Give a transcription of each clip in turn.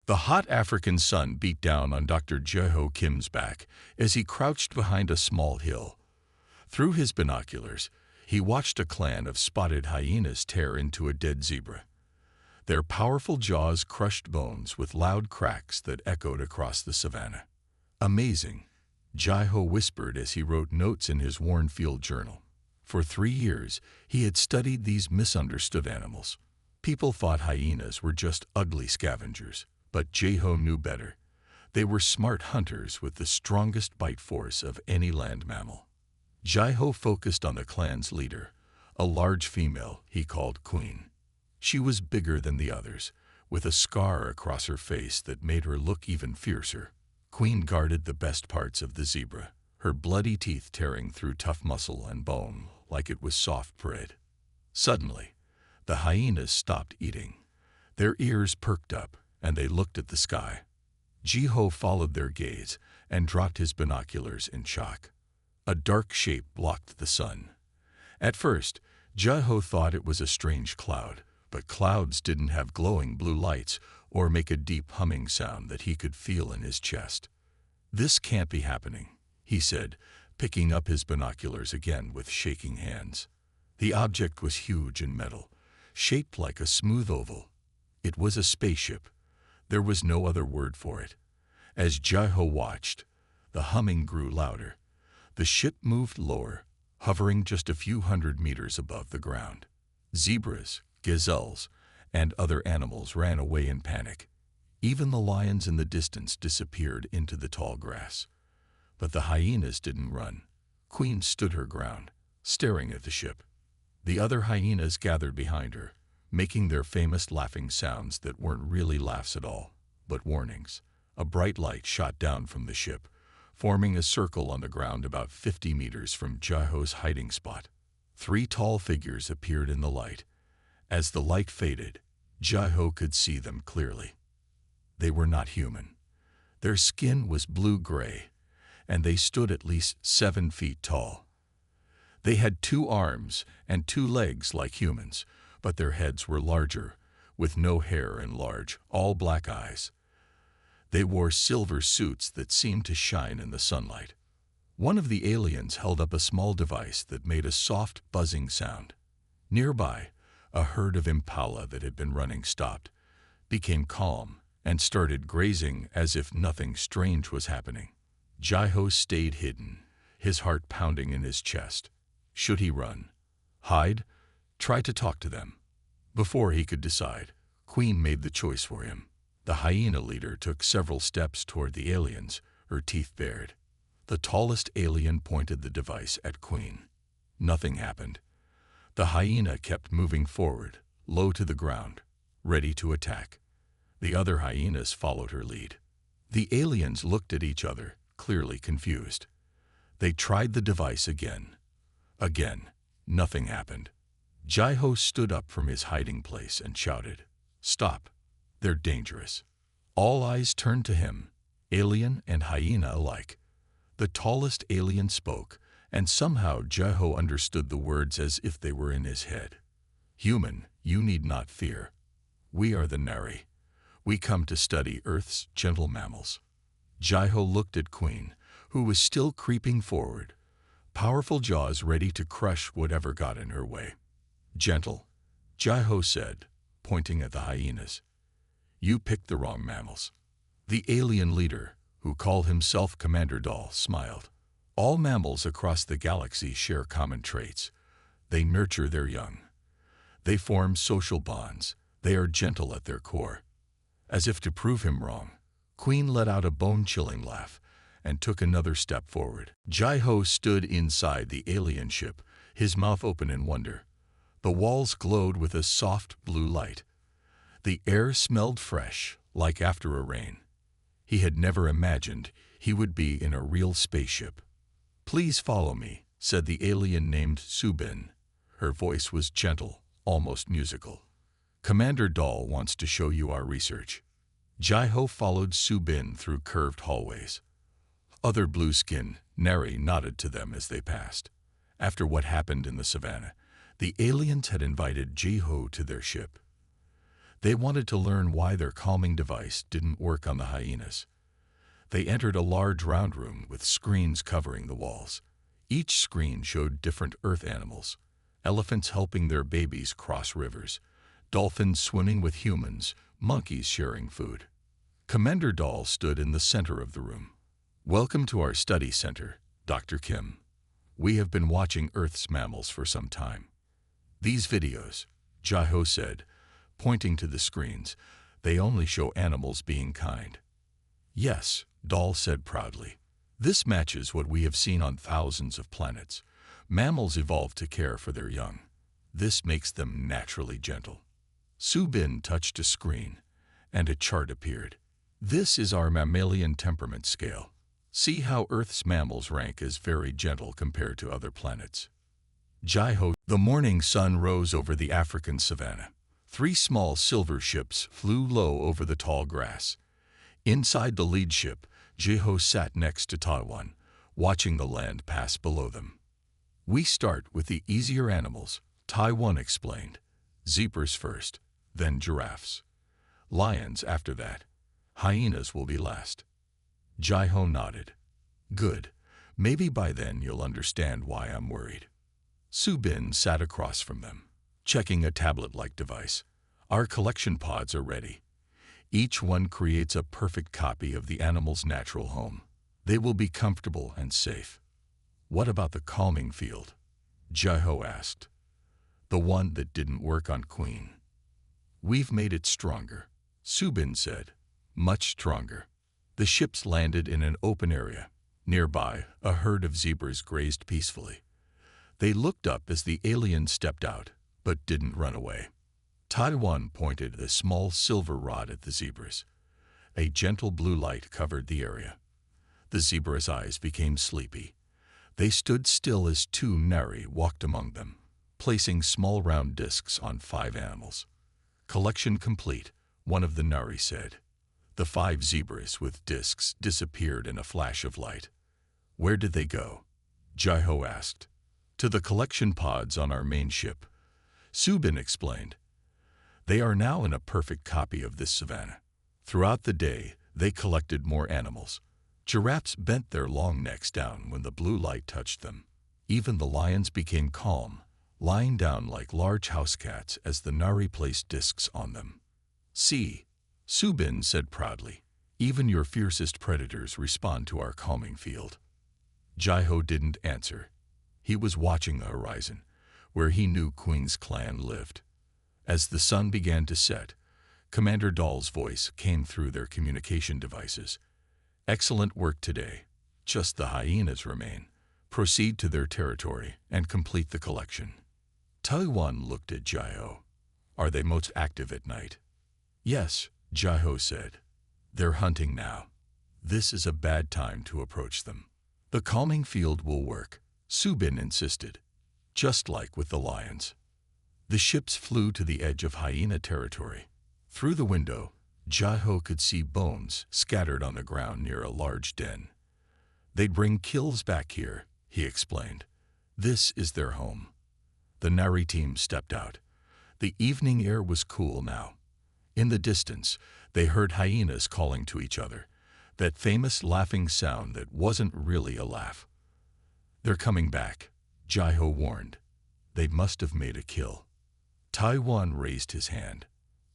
The hot African sun beat down on Dr. Jeho Kim's back as he crouched behind a small hill. Through his binoculars, he watched a clan of spotted hyenas tear into a dead zebra. Their powerful jaws crushed bones with loud cracks that echoed across the savanna. "Amazing," Jeho whispered as he wrote notes in his worn field journal. For 3 years, he had studied these misunderstood animals. People thought hyenas were just ugly scavengers, but Jeho knew better. They were smart hunters with the strongest bite force of any land mammal. Jeho focused on the clan's leader, a large female he called Queen. She was bigger than the others, with a scar across her face that made her look even fiercer. Queen guarded the best parts of the zebra, her bloody teeth tearing through tough muscle and bone like it was soft bread. Suddenly, the hyenas stopped eating. Their ears perked up, and they looked at the sky. Jeho followed their gaze and dropped his binoculars in shock. A dark shape blocked the sun. At first, Jeho thought it was a strange cloud, but clouds didn't have glowing blue lights or make a deep humming sound that he could feel in his chest. "This can't be happening," he said, picking up his binoculars again with shaking hands. The object was huge and metal, shaped like a smooth oval. It was a spaceship. There was no other word for it. As Jeho watched, the humming grew louder. The ship moved lower, hovering just a few hundred meters above the ground. Zebras, gazelles, and other animals ran away in panic. Even the lions in the distance disappeared into the tall grass. But the hyenas didn't run. Queen stood her ground, staring at the ship. The other hyenas gathered behind her, making their famous laughing sounds that weren't really laughs at all, but warnings. A bright light shot down from the ship, forming a circle on the ground about 50 meters from Jeho's hiding spot. 3 tall figures appeared in the light. As the light faded, Jeho could see them clearly. They were not human. Their skin was blue-gray, and they stood at least 7 feet tall. They had 2 arms and 2 legs like humans, but their heads were larger, with no hair and large, all-black eyes. They wore silver suits that seemed to shine in the sunlight. One of the aliens held up a small device that made a soft, buzzing sound. Nearby, a herd of impala that had been running stopped, became calm, and started grazing as if nothing strange was happening. Jeho stayed hidden, his heart pounding in his chest. Should he run? Hide? Try to talk to them? Before he could decide, Queen made the choice for him. The hyena leader took several steps toward the aliens, her teeth bared. The tallest alien pointed the device at Queen. Nothing happened. The hyena kept moving forward, low to the ground, ready to attack. The other hyenas followed her lead. The aliens looked at each other, clearly confused. They tried the device again. Again, nothing happened. Jeho stood up from his hiding place and shouted, "Stop! They're dangerous." All eyes turned to him, alien and hyena alike. The tallest alien spoke, and somehow Jeho understood the words as if they were in his head. "Human, you need not fear. We are the Nari. We come to study Earth's gentle mammals." Jeho looked at Queen, who was still creeping forward, powerful jaws ready to crush whatever got in her way. "Gentle," Jeho said, pointing at the hyenas. "You picked the wrong mammals." The alien leader, who called himself Commander Dahl, smiled. "All mammals across the galaxy share common traits. They nurture their young. They form social bonds. They are gentle at their core." As if to prove him wrong, Queen let out a bone-chilling laugh and took another step forward. Jeho stood inside the alien ship, his mouth open in wonder. The walls glowed with a soft blue light. The air smelled fresh, like after a rain. He had never imagined he would be in a real spaceship. "Please follow me," said the alien named Subin. Her voice was gentle, almost musical. "Commander Dahl wants to show you our research." Jeho followed Subin through curved hallways. Other blue-skinned Nari nodded to them as they passed. After what happened in the savannah, the aliens had invited Jeho to their ship. They wanted to learn why their calming device didn't work on the hyenas. They entered a large round room with screens covering the walls. Each screen showed different earth animals: elephants helping their babies cross rivers, dolphins swimming with humans, monkeys sharing food. Commander Dahl stood in the center of the room. "Welcome to our study center, Dr. Kim. We have been watching Earth's mammals for some time. These videos," Jaiho said, pointing to the screens, "they only show animals being kind." "Yes," Dahl said proudly. "This matches what we have seen on thousands of planets. Mammals evolved to care for their young. This makes them naturally gentle." Subin touched a screen, and a chart appeared. "This is our mammalian temperament scale. See how Earth's mammals rank as very gentle compared to other planets." Jaiho. The morning sun rose over the African savanna. 3 small silver ships flew low over the tall grass. Inside the lead ship, Jaiho sat next to Taiwan, watching the land pass below them. "We start with the easier animals," Taiwan explained. "Zebras first, then giraffes. Lions after that. Hyenas will be last." Jaiho nodded. "Good. Maybe by then you'll understand why I'm worried." Subin sat across from them, checking a tablet-like device. "Our collection pods are ready. Each one creates a perfect copy of the animal's natural home. They will be comfortable and safe." "What about the calming field?" Jaiho asked. "The one that didn't work on Queen." "We've made it stronger," Subin said. "Much stronger." The ships landed in an open area. Nearby, a herd of zebras grazed peacefully. They looked up as the aliens stepped out, but didn't run away. Taiwan pointed a small silver rod at the zebras. A gentle blue light covered the area. The zebras' eyes became sleepy. They stood still as 2 nari walked among them, placing small round discs on 5 animals. "Collection complete," one of the nari said. The 5 zebras with discs disappeared in a flash of light. "Where did they go?" Jaiho asked. "To the collection pods on our main ship," Subin explained. "They are now in a perfect copy of this savanna." Throughout the day, they collected more animals. Giraffes bent their long necks down when the blue light touched them. Even the lions became calm, lying down like large house cats as the nari placed discs on them. "See," Subin said proudly, "even your fiercest predators respond to our calming field." Jaiho didn't answer. He was watching the horizon, where he knew Queen's clan lived. As the sun began to set, Commander Dahl's voice came through their communication devices. "Excellent work today. Just the hyenas remain. Proceed to their territory and complete the collection." Taiwan looked at Jaiho. "Are they most active at night?" "Yes," Jaiho said. "They're hunting now. This is a bad time to approach them." "The calming field will work," Subin insisted, "just like with the lions." The ships flew to the edge of hyena territory. Through the window, Jaiho could see bones scattered on the ground near a large den. "They'd bring kills back here," he explained. "This is their home." The nari team stepped out. The evening air was cool now. In the distance, they heard hyenas calling to each other, that famous laughing sound that wasn't really a laugh. "They're coming back," Jaiho warned. "They must have made a kill." Taiwan raised his hand.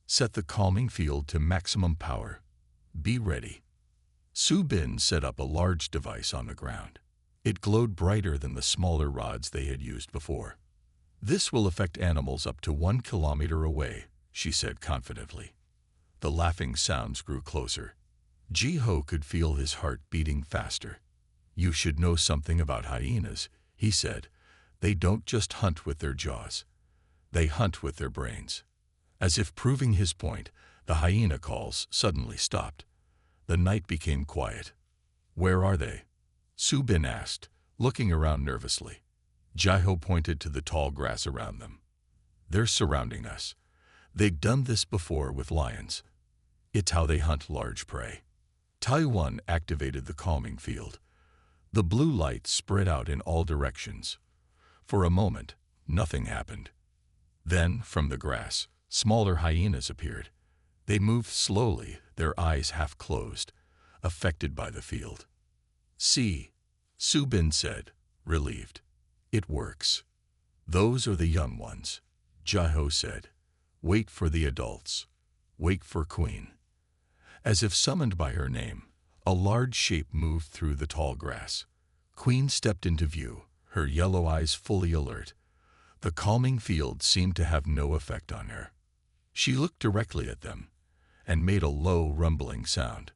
"Set the calming field to maximum power. Be ready." Subin set up a large device on the ground. It glowed brighter than the smaller rods they had used before. "This will affect animals up to 1 kilometer away," she said confidently. The laughing sounds grew closer. Jaiho could feel his heart beating faster. "You should know something about hyenas," he said. "They don't just hunt with their jaws. They hunt with their brains." As if proving his point, the hyena calls suddenly stopped. The night became quiet. "Where are they?" Subin asked, looking around nervously. Jaiho pointed to the tall grass around them. "They're surrounding us. They've done this before with lions. It's how they hunt large prey." Taiwan activated the calming field. The blue light spread out in all directions. For a moment, nothing happened. Then, from the grass, Smaller hyenas appeared. They moved slowly, their eyes half closed, affected by the field. "See," Subin said, relieved. "It works." "Those are the young ones," Jiho said. "Wait for the adults. Wait for Queen." As if summoned by her name, a large shape moved through the tall grass. Queen stepped into view, her yellow eyes fully alert. The calming field seemed to have no effect on her. She looked directly at them and made a low, rumbling sound.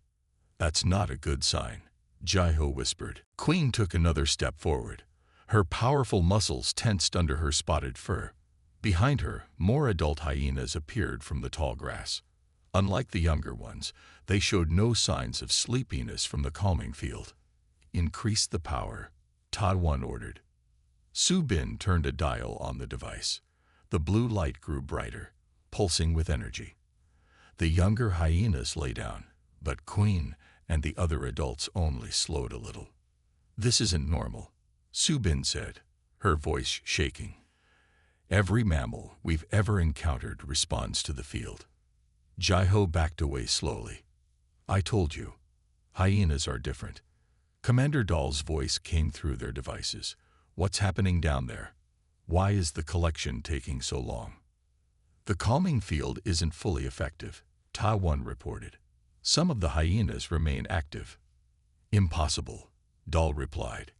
"That's not a good sign," Jiho whispered. Queen took another step forward. Her powerful muscles tensed under her spotted fur. Behind her, more adult hyenas appeared from the tall grass. Unlike the younger ones, they showed no signs of sleepiness from the calming field. "Increase the power," Ta-1 ordered. Subin turned a dial on the device. The blue light grew brighter, pulsing with energy. The younger hyenas lay down, but Queen and the other adults only slowed a little. "This isn't normal," Subin said, her voice shaking. "Every mammal we've ever encountered responds to the field." Jiho backed away slowly. "I told you, hyenas are different." Commander Dahl's voice came through their devices. "What's happening down there? Why is the collection taking so long?" "The calming field isn't fully effective," Ta-1 reported. "Some of the hyenas remain active." "Impossible," Dahl replied.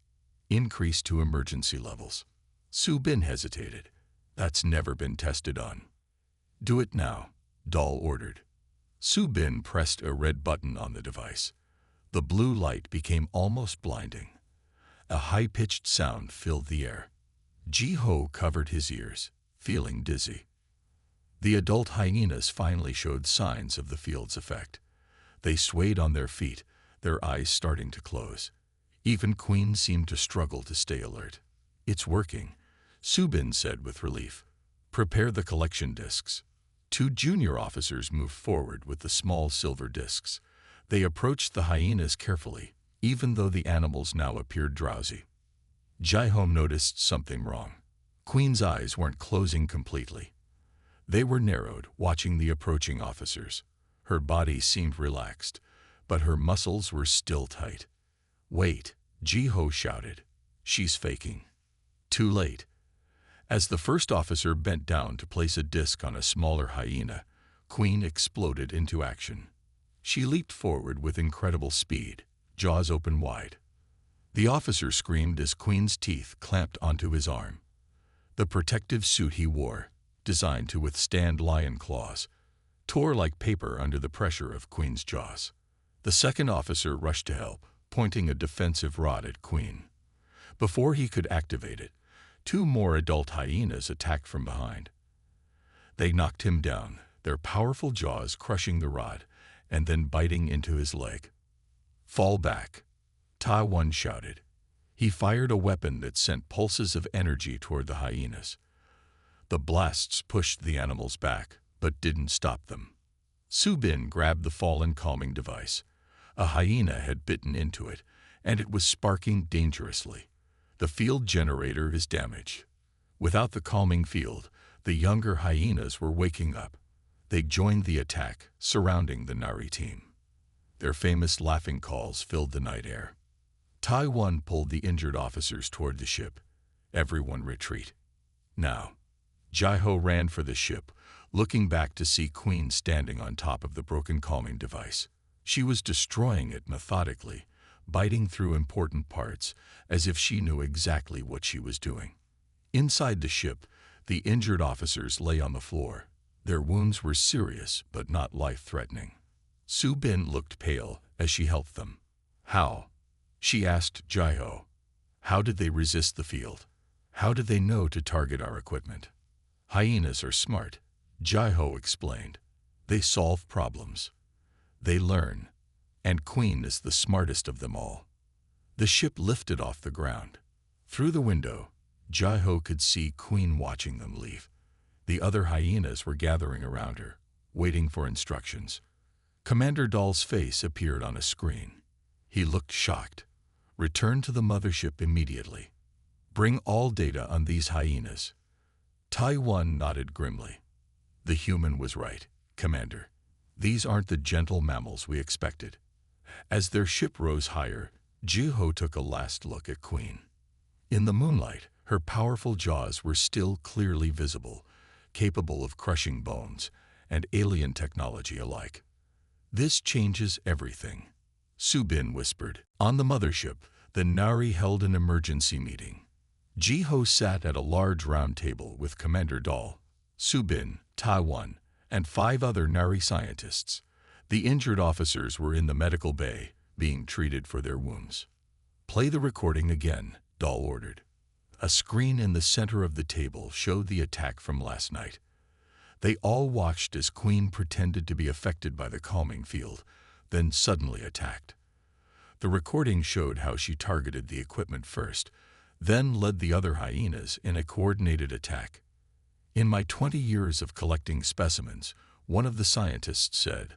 "Increase to emergency levels." Subin hesitated. "That's never been tested on." "Do it now," Dahl ordered. Subin pressed a red button on the device. The blue light became almost blinding. A high-pitched sound filled the air. Jiho covered his ears, feeling dizzy. The adult hyenas finally showed signs of the field's effect. They swayed on their feet, their eyes starting to close. Even Queen seemed to struggle to stay alert. "It's working," Subin said with relief. "Prepare the collection discs." Two junior officers moved forward with the small silver discs. They approached the hyenas carefully, even though the animals now appeared drowsy. Jiho noticed something wrong. Queen's eyes weren't closing completely. They were narrowed, watching the approaching officers. Her body seemed relaxed, but her muscles were still tight. "Wait," Jiho shouted. "She's faking." Too late. As the first officer bent down to place a disc on a smaller hyena, Queen exploded into action. She leaped forward with incredible speed, jaws open wide. The officer screamed as Queen's teeth clamped onto his arm. The protective suit he wore, designed to withstand lion claws, tore like paper under the pressure of Queen's jaws. The second officer rushed to help, pointing a defensive rod at Queen. Before he could activate it, two more adult hyenas attacked from behind. They knocked him down, their powerful jaws crushing the rod and then biting into his leg. "Fall back," Ta-1 shouted. He fired a weapon that sent pulses of energy toward the hyenas. The blasts pushed the animals back, but didn't stop them. Subin grabbed the fallen calming device. A hyena had bitten into it, and it was sparking dangerously. The field generator is damaged. Without the calming field, the younger hyenas were waking up. They joined the attack, surrounding the Nari team. Their famous laughing calls filled the night air. Ta-1 pulled the injured officers toward the ship. "Everyone retreat." Now. Jiho ran for the ship, looking back to see Queen standing on top of the broken calming device. She was destroying it methodically, biting through important parts, as if she knew exactly what she was doing. Inside the ship, the injured officers lay on the floor. Their wounds were serious, but not life-threatening. Subin looked pale as she helped them. "How?" she asked Jiho. "How did they resist the field? How did they know to target our equipment?" "Hyenas are smart," Jiho explained. "They solve problems. They learn, and Queen is the smartest of them all." The ship lifted off the ground. Through the window, Jiho could see Queen watching them leave. The other hyenas were gathering around her, waiting for instructions. Commander Dahl's face appeared on a screen. He looked shocked. "Return to the mothership immediately. Bring all data on these hyenas." Ta-1 nodded grimly. The human was right, Commander. These aren't the gentle mammals we expected. As their ship rose higher, Jiho took a last look at Queen. In the moonlight, her powerful jaws were still clearly visible, capable of crushing bones and alien technology alike. This changes everything, Subin whispered. On the mothership, the Nari held an emergency meeting. Jiho sat at a large round table with Commander Dahl, Subin, Taiwan, and 5 other Nari scientists. The injured officers were in the medical bay, being treated for their wounds. Play the recording again, Dahl ordered. A screen in the center of the table showed the attack from last night. They all watched as Queen pretended to be affected by the calming field, then suddenly attacked. The recording showed how she targeted the equipment first, then led the other hyenas in a coordinated attack. In my 20 years of collecting specimens, one of the scientists said,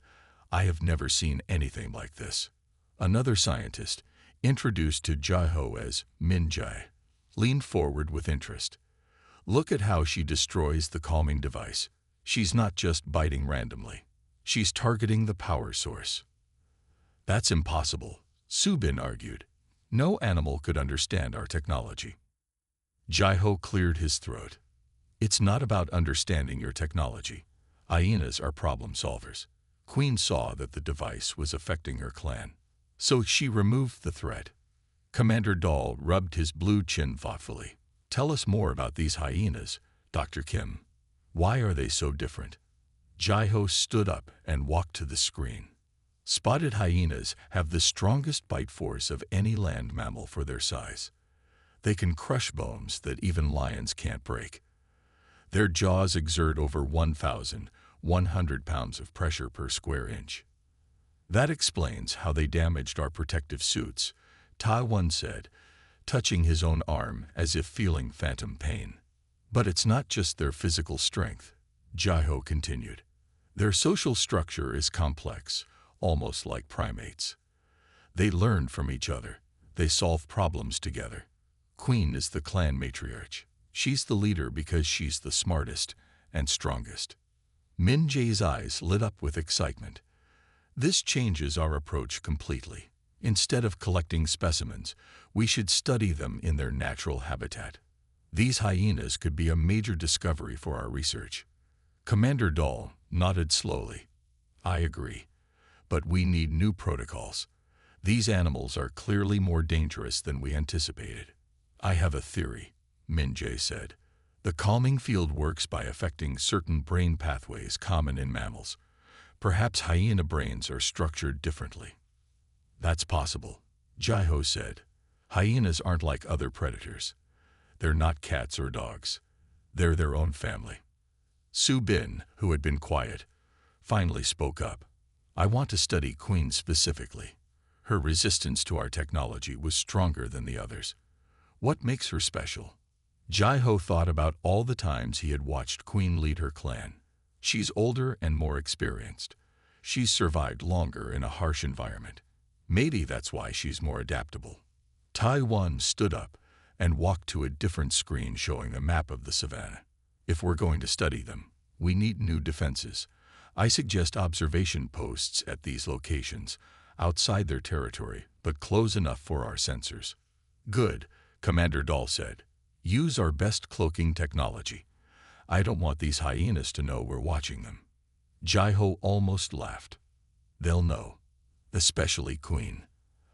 "I have never seen anything like this." Another scientist, introduced to Jiho as Minjai, leaned forward with interest. "Look at how she destroys the calming device. She's not just biting randomly. She's targeting the power source." "That's impossible," Subin argued. "No animal could understand our technology." Jiho cleared his throat. "It's not about understanding your technology. Hyenas are problem solvers." Queen saw that the device was affecting her clan, so she removed the threat. Commander Dahl rubbed his blue chin thoughtfully. "Tell us more about these hyenas, Dr. Kim. Why are they so different?" Jiho stood up and walked to the screen. Spotted hyenas have the strongest bite force of any land mammal for their size. They can crush bones that even lions can't break. Their jaws exert over 1,100 pounds of pressure per square inch. "That explains how they damaged our protective suits," Taiwan said, touching his own arm as if feeling phantom pain. "But it's not just their physical strength," Jiho continued. "Their social structure is complex, almost like primates. They learn from each other. They solve problems together. Queen is the clan matriarch. She's the leader because she's the smartest and strongest." Min Jae's eyes lit up with excitement. "This changes our approach completely. Instead of collecting specimens, we should study them in their natural habitat. These hyenas could be a major discovery for our research." Commander Dahl nodded slowly. "I agree. But we need new protocols. These animals are clearly more dangerous than we anticipated." "I have a theory," Min Jae said. "The calming field works by affecting certain brain pathways common in mammals. Perhaps hyena brains are structured differently." "That's possible," Jiho said. "Hyenas aren't like other predators. They're not cats or dogs. They're their own family." Subin, who had been quiet, finally spoke up. "I want to study Queen specifically. Her resistance to our technology was stronger than the others. What makes her special?" Jiho thought about all the times he had watched Queen lead her clan. "She's older and more experienced. She's survived longer in a harsh environment. Maybe that's why she's more adaptable." Taiwan stood up and walked to a different screen showing a map of the savannah. "If we're going to study them, we need new defenses. I suggest observation posts at these locations, outside their territory, but close enough for our sensors." "Good," Commander Dahl said. "Use our best cloaking technology. I don't want these hyenas to know we're watching them." Jiho almost laughed. "They'll know. Especially Queen.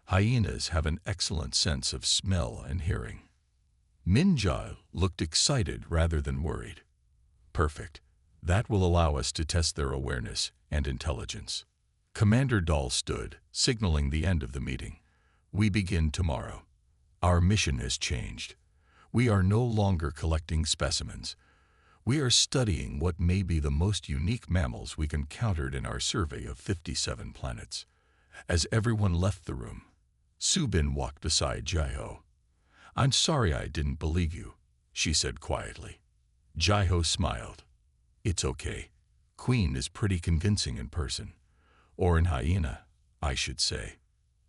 Hyenas have an excellent sense of smell and hearing." Min Jae looked excited rather than worried. "Perfect. That will allow us to test their awareness and intelligence." Commander Dahl stood, signaling the end of the meeting. "We begin tomorrow. Our mission has changed. We are no longer collecting specimens. We are studying what may be the most unique mammals we encountered in our survey of 57 planets." As everyone left the room, Subin walked beside Jiho. "I'm sorry I didn't believe you," she said quietly. Jiho smiled. "It's okay. Queen is pretty convincing in person. Or in hyena, I should say."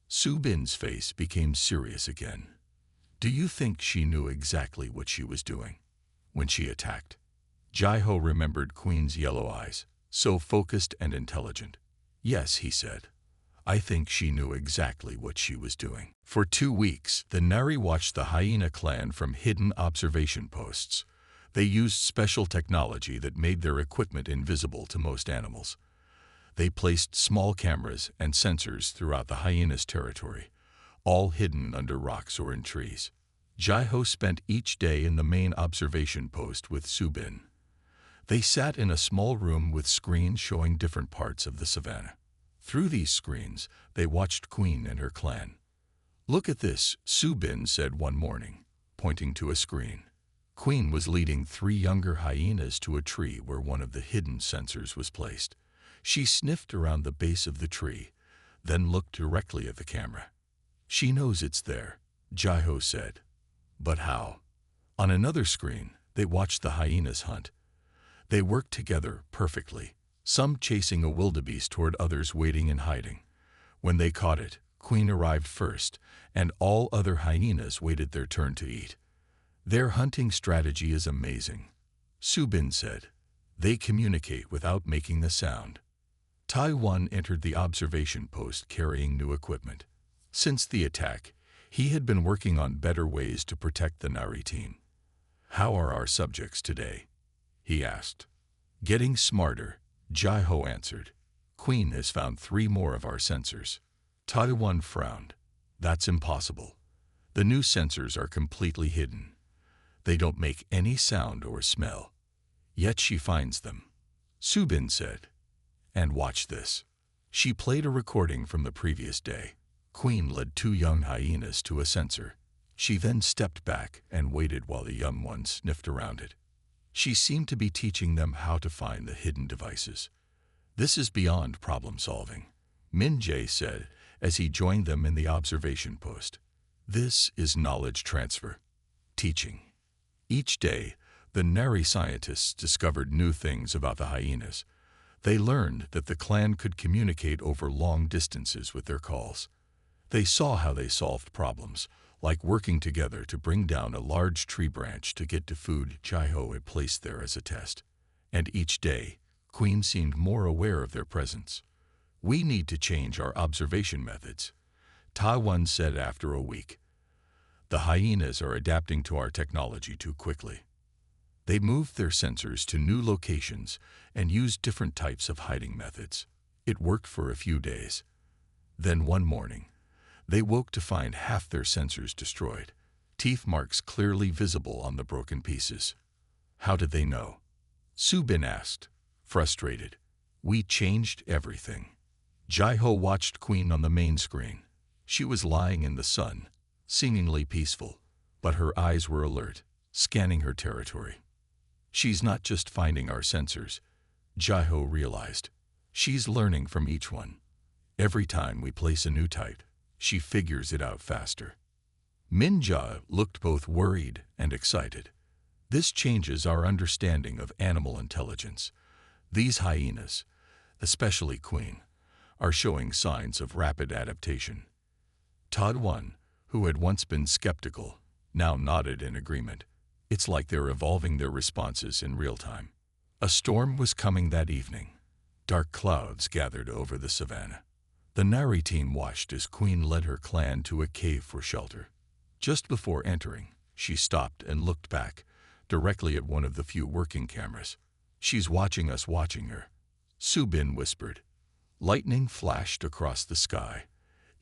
Subin's face became serious again. "Do you think she knew exactly what she was doing when she attacked?" Jai-Ho remembered Queen's yellow eyes, so focused and intelligent. Yes, he said. I think she knew exactly what she was doing. For 2 weeks, the Nari watched the Hyena clan from hidden observation posts. They used special technology that made their equipment invisible to most animals. They placed small cameras and sensors throughout the hyena's territory, all hidden under rocks or in trees. Jai-Ho spent each day in the main observation post with Subin. They sat in a small room with screens showing different parts of the savannah. Through these screens, they watched Queen and her clan. Look at this, Subin said one morning, pointing to a screen. Queen was leading 3 younger hyenas to a tree where one of the hidden sensors was placed. She sniffed around the base of the tree, then looked directly at the camera. She knows it's there, Jai-Ho said. But how? On another screen, they watched the hyenas hunt. They worked together perfectly, some chasing a wildebeest toward others waiting and hiding. When they caught it, Queen arrived first, and all other hyenas waited their turn to eat. Their hunting strategy is amazing, Subin said. They communicate without making the sound. Taiwan entered the observation post carrying new equipment. Since the attack, he had been working on better ways to protect the Nari team. How are our subjects today? He asked. Getting smarter, Jai-Ho answered. Queen has found 3 more of our sensors. Taiwan frowned. That's impossible. The new sensors are completely hidden. They don't make any sound or smell. Yet she finds them, Subin said. And watch this. She played a recording from the previous day. Queen led 2 young hyenas to a sensor. She then stepped back and waited while the young ones sniffed around it. She seemed to be teaching them how to find the hidden devices. This is beyond problem solving, Min Jae said as he joined them in the observation post. This is knowledge transfer, teaching. Each day, the Nari scientists discovered new things about the hyenas. They learned that the clan could communicate over long distances with their calls. They saw how they solved problems, like working together to bring down a large tree branch to get to food Jai-Ho had placed there as a test. And each day, Queen seemed more aware of their presence. We need to change our observation methods, Taiwan said after a week. The hyenas are adapting to our technology too quickly. They moved their sensors to new locations and used different types of hiding methods. It worked for a few days. Then one morning, they woke to find half their sensors destroyed, teeth marks clearly visible on the broken pieces. How did they know? Subin asked, frustrated. We changed everything. Jai-Ho watched Queen on the main screen. She was lying in the sun, seemingly peaceful, but her eyes were alert, scanning her territory. She's not just finding our sensors, Jai-Ho realized. She's learning from each one. Every time we place a new type, she figures it out faster. Min-Jae looked both worried and excited. This changes our understanding of animal intelligence. These hyenas, especially Queen, are showing signs of rapid adaptation. Taiwan, who had once been skeptical, now nodded in agreement. It's like they're evolving their responses in real time. A storm was coming that evening. Dark clouds gathered over the savannah. The Nari team watched as Queen led her clan to a cave for shelter. Just before entering, she stopped and looked back, directly at one of the few working cameras. She's watching us watching her, Subin whispered. Lightning flashed across the sky,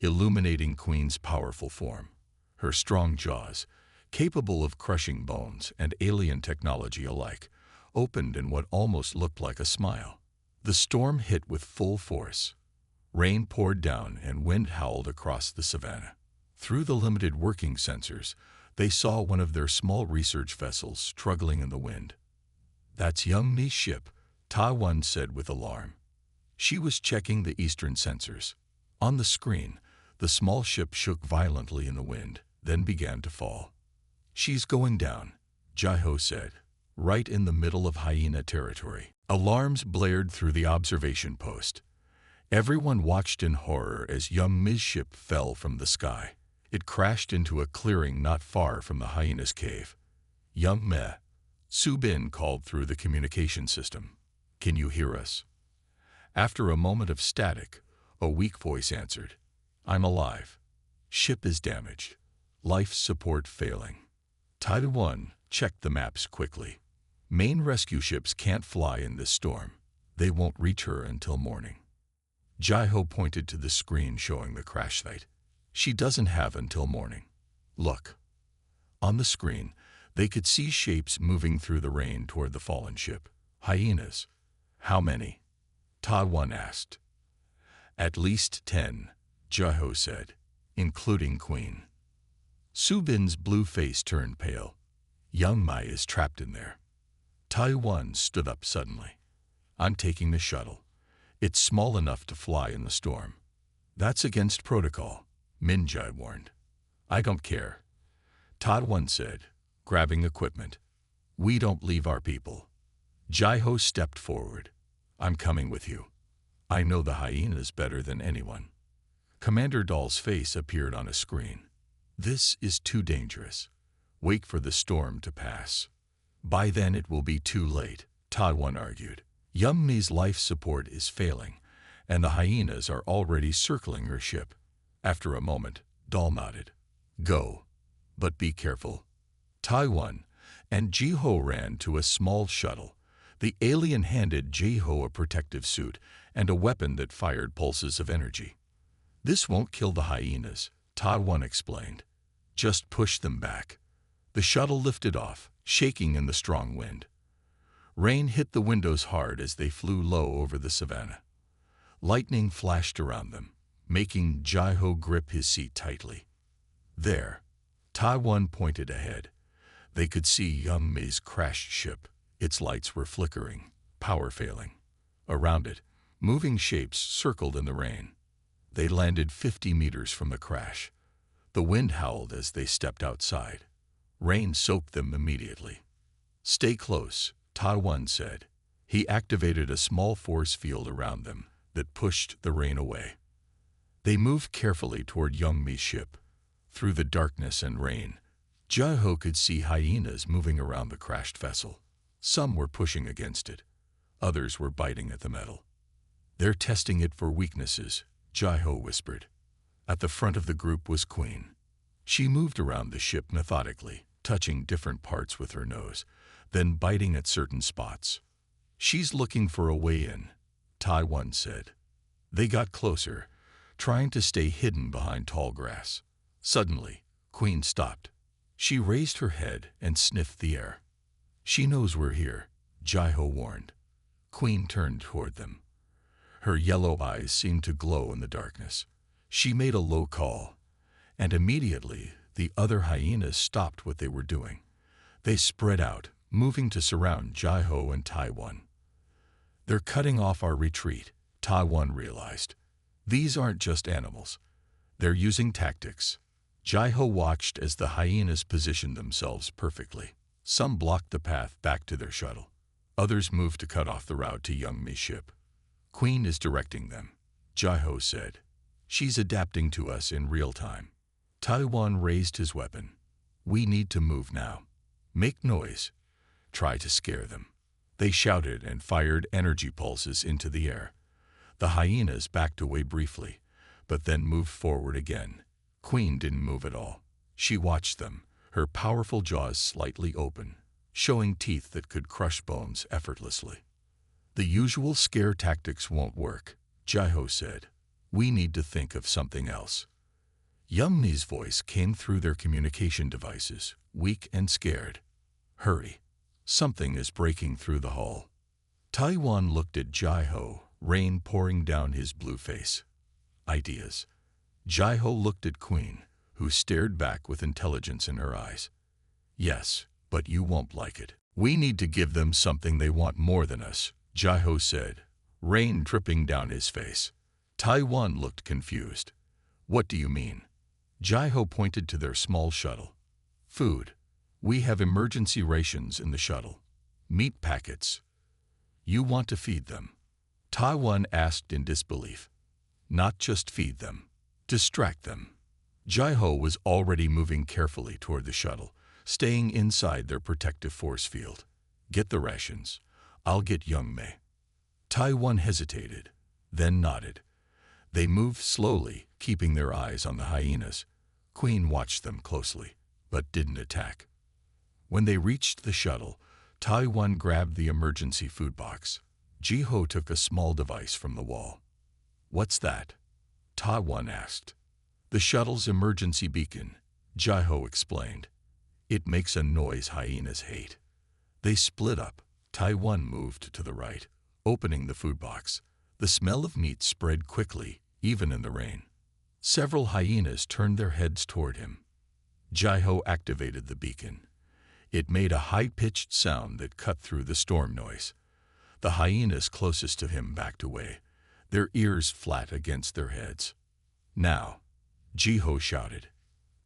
illuminating Queen's powerful form. Her strong jaws, capable of crushing bones and alien technology alike, opened in what almost looked like a smile. The storm hit with full force. Rain poured down and wind howled across the savannah. Through the limited working sensors, they saw one of their small research vessels struggling in the wind. That's Young Mi's ship, Taiwan said with alarm. She was checking the eastern sensors. On the screen, the small ship shook violently in the wind, then began to fall. She's going down, Jai-Ho said, right in the middle of hyena territory. Alarms blared through the observation post. Everyone watched in horror as Young Mi's ship fell from the sky. It crashed into a clearing not far from the hyena's cave. Young Mi, Su Bin called through the communication system. "Can you hear us?" After a moment of static, a weak voice answered. "I'm alive. Ship is damaged. Life support failing." Taiwan checked the maps quickly. Main rescue ships can't fly in this storm. They won't reach her until morning. Jai-Ho pointed to the screen showing the crash site. "She doesn't have until morning. Look." On the screen, they could see shapes moving through the rain toward the fallen ship. "Hyenas." "How many?" Taiwan asked. "At least 10, Jai-Ho said, "including Queen." Su Bin's blue face turned pale. "Young Mai is trapped in there." Taiwan stood up suddenly. "I'm taking the shuttle. It's small enough to fly in the storm." "That's against protocol," Min Jai warned. "I don't care," Taiwan said, grabbing equipment. "We don't leave our people." Jai-Ho stepped forward. "I'm coming with you. I know the hyenas better than anyone." Commander Dahl's face appeared on a screen. "This is too dangerous. Wait for the storm to pass." "By then it will be too late," Taiwan argued. "Yummi's life support is failing, and the hyenas are already circling her ship." After a moment, Dahl nodded. "Go, but be careful." Taiwan and Ji-Ho ran to a small shuttle. The alien handed Ji-Ho a protective suit and a weapon that fired pulses of energy. "This won't kill the hyenas," Taiwan explained. "Just push them back." The shuttle lifted off, shaking in the strong wind. Rain hit the windows hard as they flew low over the savannah. Lightning flashed around them, making Jai-Ho grip his seat tightly. There, Taiwan pointed ahead. They could see Young Mei's crashed ship. Its lights were flickering, power failing. Around it, moving shapes circled in the rain. They landed 50 meters from the crash. The wind howled as they stepped outside. Rain soaked them immediately. "Stay close," Taiwan said. He activated a small force field around them that pushed the rain away. They moved carefully toward Young Mei's ship. Through the darkness and rain, Jai-Ho could see hyenas moving around the crashed vessel. Some were pushing against it. Others were biting at the metal. "They're testing it for weaknesses," Jai-Ho whispered. At the front of the group was Queen. She moved around the ship methodically, touching different parts with her nose, then biting at certain spots. "She's looking for a way in," Taiwan said. They got closer, trying to stay hidden behind tall grass. Suddenly, Queen stopped. She raised her head and sniffed the air. "She knows we're here," Jai-Ho warned. Queen turned toward them. Her yellow eyes seemed to glow in the darkness. She made a low call, and immediately the other hyenas stopped what they were doing. They spread out, moving to surround Jai-Ho and Taiwan. "They're cutting off our retreat," Taiwan realized. "These aren't just animals. They're using tactics." Jai-Ho watched as the hyenas positioned themselves perfectly. Some blocked the path back to their shuttle. Others moved to cut off the route to Young Mei's ship. "Queen is directing them," Jai-Ho said. "She's adapting to us in real time." Taiwan raised his weapon. "We need to move now. Make noise. Try to scare them." They shouted and fired energy pulses into the air. The hyenas backed away briefly, but then moved forward again. Queen didn't move at all. She watched them, her powerful jaws slightly open, showing teeth that could crush bones effortlessly. "The usual scare tactics won't work," Jai-Ho said. "We need to think of something else." Young Mei's voice came through their communication devices, weak and scared. "Hurry. Something is breaking through the hull." Taiwan looked at Jai-Ho, rain pouring down his blue face. "Ideas." Jai-Ho looked at Queen, who stared back with intelligence in her eyes. "Yes, but you won't like it. We need to give them something they want more than us," Jai-Ho said, rain dripping down his face. Taiwan looked confused. "What do you mean?" Jai-Ho pointed to their small shuttle. "Food. We have emergency rations in the shuttle. Meat packets." "You want to feed them?" Taiwan asked in disbelief. "Not just feed them. Distract them." Jai-Ho was already moving carefully toward the shuttle, staying inside their protective force field. Get the rations. I'll get young Mei. Taiwan hesitated, then nodded. They moved slowly, keeping their eyes on the hyenas. Queen watched them closely, but didn't attack. When they reached the shuttle, Taiwan grabbed the emergency food box. Jiho took a small device from the wall. "What's that?" Taiwan asked. "The shuttle's emergency beacon," Jiho explained. "It makes a noise hyenas hate." They split up. Taiwan moved to the right, opening the food box. The smell of meat spread quickly, even in the rain. Several hyenas turned their heads toward him. Jiho activated the beacon. It made a high-pitched sound that cut through the storm noise. The hyenas closest to him backed away, their ears flat against their heads. "Now," Jiho shouted.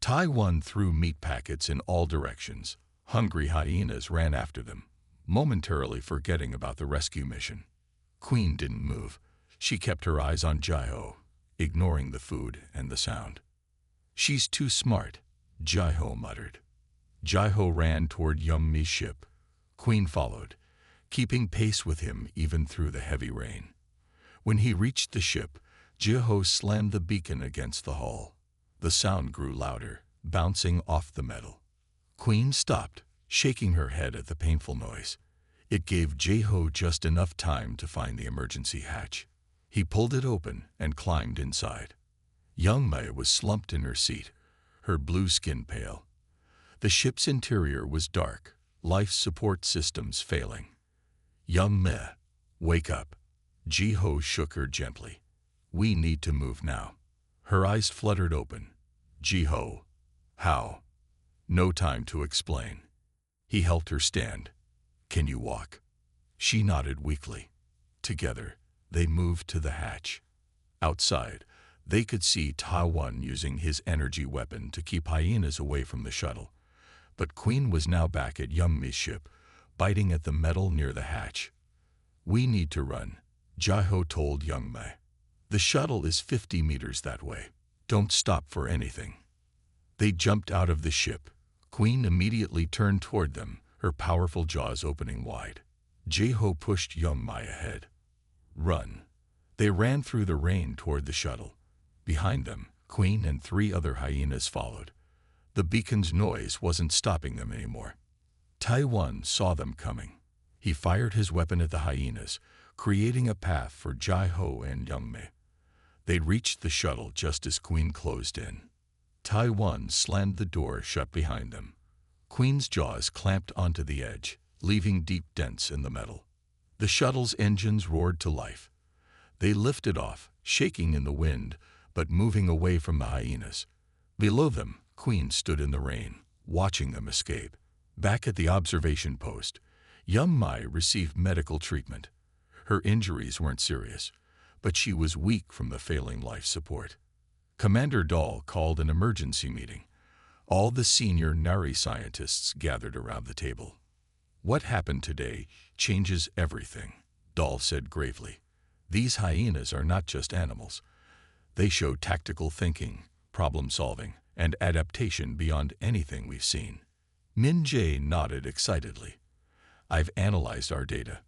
Taiwan threw meat packets in all directions. Hungry hyenas ran after them, momentarily forgetting about the rescue mission. Queen didn't move. She kept her eyes on Jiho, ignoring the food and the sound. "She's too smart," Jiho muttered. Jiho ran toward Yummi's ship. Queen followed, keeping pace with him even through the heavy rain. When he reached the ship, Jiho slammed the beacon against the hull. The sound grew louder, bouncing off the metal. Queen stopped, shaking her head at the painful noise. It gave Jiho just enough time to find the emergency hatch. He pulled it open and climbed inside. Young Mei was slumped in her seat, her blue skin pale. The ship's interior was dark, life support systems failing. "Young Mei, wake up." Jiho shook her gently. "We need to move now." Her eyes fluttered open. "Jiho, how?" "No time to explain." He helped her stand. "Can you walk?" She nodded weakly. Together, they moved to the hatch. Outside, they could see Taiwan using his energy weapon to keep hyenas away from the shuttle. But Queen was now back at Yummi's ship, biting at the metal near the hatch. "We need to run," Jiho told young Mei. "The shuttle is 50 meters that way. Don't stop for anything." They jumped out of the ship. Queen immediately turned toward them, her powerful jaws opening wide. Jiho pushed young Mei ahead. "Run." They ran through the rain toward the shuttle. Behind them, Queen and 3 other hyenas followed. The beacon's noise wasn't stopping them anymore. Taiwan saw them coming. He fired his weapon at the hyenas, creating a path for Jiho and young Mei. They reached the shuttle just as Queen closed in. Taiwan slammed the door shut behind them. Queen's jaws clamped onto the edge, leaving deep dents in the metal. The shuttle's engines roared to life. They lifted off, shaking in the wind, but moving away from the hyenas. Below them, Queen stood in the rain, watching them escape. Back at the observation post, young Mei received medical treatment. Her injuries weren't serious, but she was weak from the failing life support. Commander Dahl called an emergency meeting. All the senior Nari scientists gathered around the table. "What happened today changes everything," Dahl said gravely. "These hyenas are not just animals. They show tactical thinking, problem-solving, and adaptation beyond anything we've seen." Min Jae nodded excitedly. "I've analyzed our data.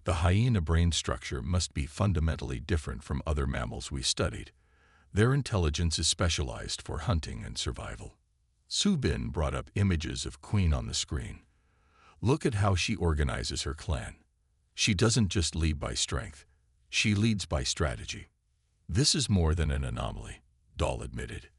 The hyena brain structure must be fundamentally different from other mammals we studied. Their intelligence is specialized for hunting and survival." Su Bin brought up images of Queen on the screen. "Look at how she organizes her clan. She doesn't just lead by strength. She leads by strategy." "This is more than an anomaly," Dahl admitted.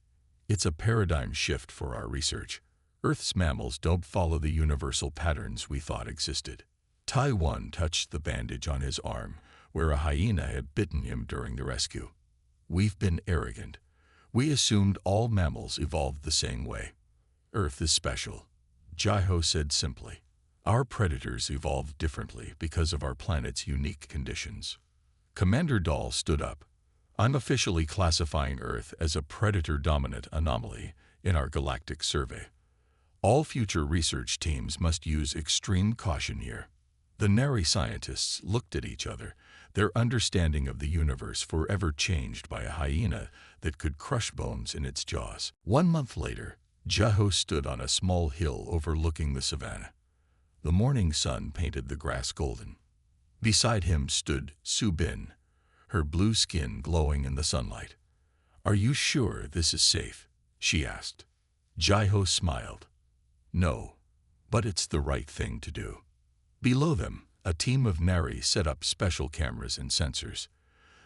"It's a paradigm shift for our research. Earth's mammals don't follow the universal patterns we thought existed." Taiwan touched the bandage on his arm, where a hyena had bitten him during the rescue. "We've been arrogant. We assumed all mammals evolved the same way." "Earth is special," Jiho said simply. "Our predators evolved differently because of our planet's unique conditions." Commander Dahl stood up. "I'm officially classifying Earth as a predator-dominant anomaly in our galactic survey. All future research teams must use extreme caution here." The Nari scientists looked at each other, their understanding of the universe forever changed by a hyena that could crush bones in its jaws. 1 month later, Jiho stood on a small hill overlooking the savannah. The morning sun painted the grass golden. Beside him stood Su Bin, her blue skin glowing in the sunlight. "Are you sure this is safe?" she asked. Jai-ho smiled. "No, but it's the right thing to do." Below them, a team of Nari set up special cameras and sensors.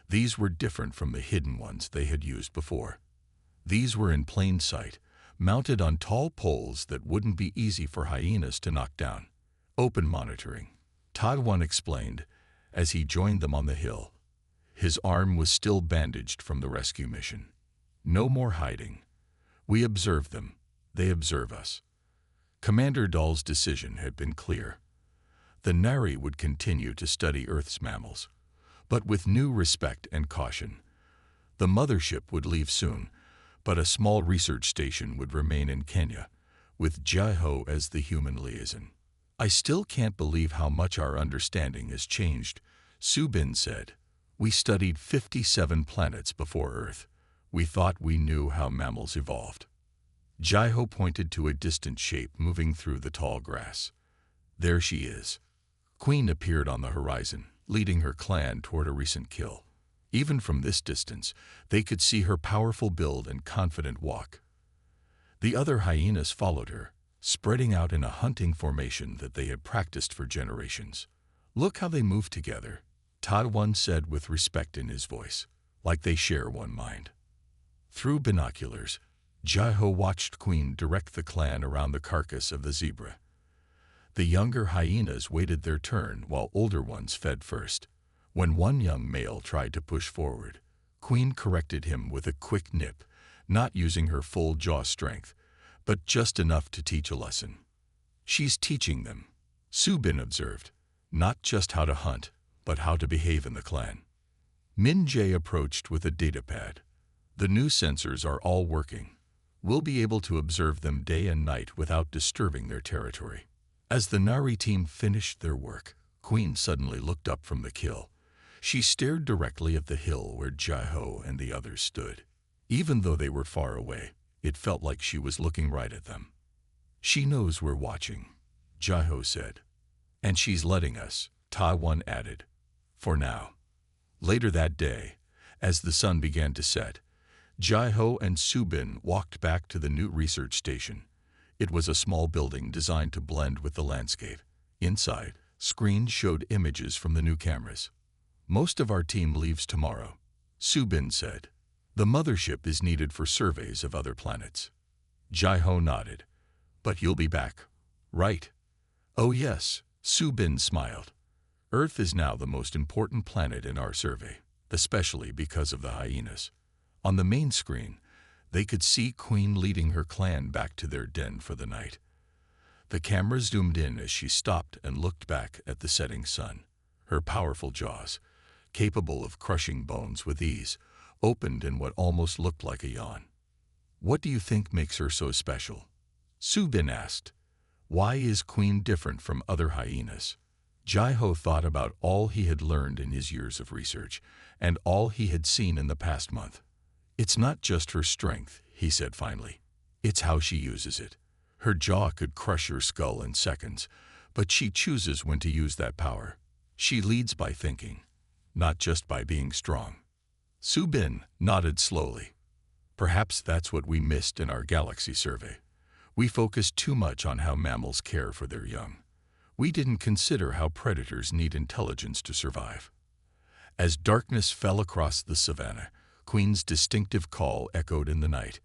These were different from the hidden ones they had used before. These were in plain sight, mounted on tall poles that wouldn't be easy for hyenas to knock down. "Open monitoring," Tadwan explained as he joined them on the hill. His arm was still bandaged from the rescue mission. "No more hiding. We observe them. They observe us." Commander Dahl's decision had been clear. The Nari would continue to study Earth's mammals, but with new respect and caution. The mothership would leave soon, but a small research station would remain in Kenya, with Jai-ho as the human liaison. "I still can't believe how much our understanding has changed," Su Bin said. "We studied 57 planets before Earth. We thought we knew how mammals evolved." Jai-ho pointed to a distant shape moving through the tall grass. "There she is." Queen appeared on the horizon, leading her clan toward a recent kill. Even from this distance, they could see her powerful build and confident walk. The other hyenas followed her, spreading out in a hunting formation that they had practiced for generations. "Look how they move together," Tadwan said with respect in his voice, "like they share one mind." Through binoculars, Jai-ho watched Queen direct the clan around the carcass of the zebra. The younger hyenas waited their turn while older ones fed first. When one young male tried to push forward, Queen corrected him with a quick nip, not using her full jaw strength, but just enough to teach a lesson. "She's teaching them," Su Bin observed, "not just how to hunt, but how to behave in the clan." Min Jae approached with a datapad. "The new sensors are all working. We'll be able to observe them day and night without disturbing their territory." As the Nari team finished their work, Queen suddenly looked up from the kill. She stared directly at the hill where Jai-ho and the others stood. Even though they were far away, it felt like she was looking right at them. "She knows we're watching," Jai-ho said. "And she's letting us," Taiwan added. "For now." Later that day, as the sun began to set, Jai-ho and Su Bin walked back to the new research station. It was a small building designed to blend with the landscape. Inside, screens showed images from the new cameras. "Most of our team leaves tomorrow," Su Bin said. "The mothership is needed for surveys of other planets." Jai-ho nodded. "But you'll be back, right?" "Oh yes," Su Bin smiled. "Earth is now the most important planet in our survey, especially because of the hyenas." On the main screen, they could see Queen leading her clan back to their den for the night. The camera zoomed in as she stopped and looked back at the setting sun. Her powerful jaws, capable of crushing bones with ease, opened in what almost looked like a yawn. "What do you think makes her so special?" Su Bin asked. "Why is Queen different from other hyenas?" Jai-ho thought about all he had learned in his years of research and all he had seen in the past month. "It's not just her strength," he said finally. "It's how she uses it. Her jaw could crush your skull in seconds, but she chooses when to use that power. She leads by thinking, not just by being strong." Su Bin nodded slowly. "Perhaps that's what we missed in our galaxy survey. We focused too much on how mammals care for their young. We didn't consider how predators need intelligence to survive." As darkness fell across the savannah, Queen's distinctive call echoed in the night.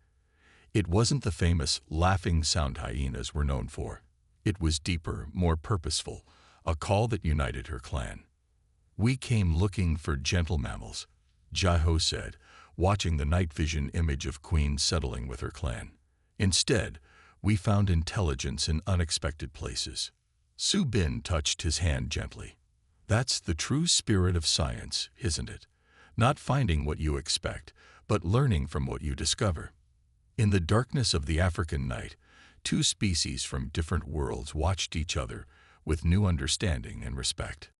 It wasn't the famous laughing sound hyenas were known for. It was deeper, more purposeful, a call that united her clan. "We came looking for gentle mammals," Jai-ho said, watching the night vision image of Queen settling with her clan. "Instead, we found intelligence in unexpected places." Su Bin touched his hand gently. "That's the true spirit of science, isn't it? Not finding what you expect, but learning from what you discover." In the darkness of the African night, two species from different worlds watched each other with new understanding and respect.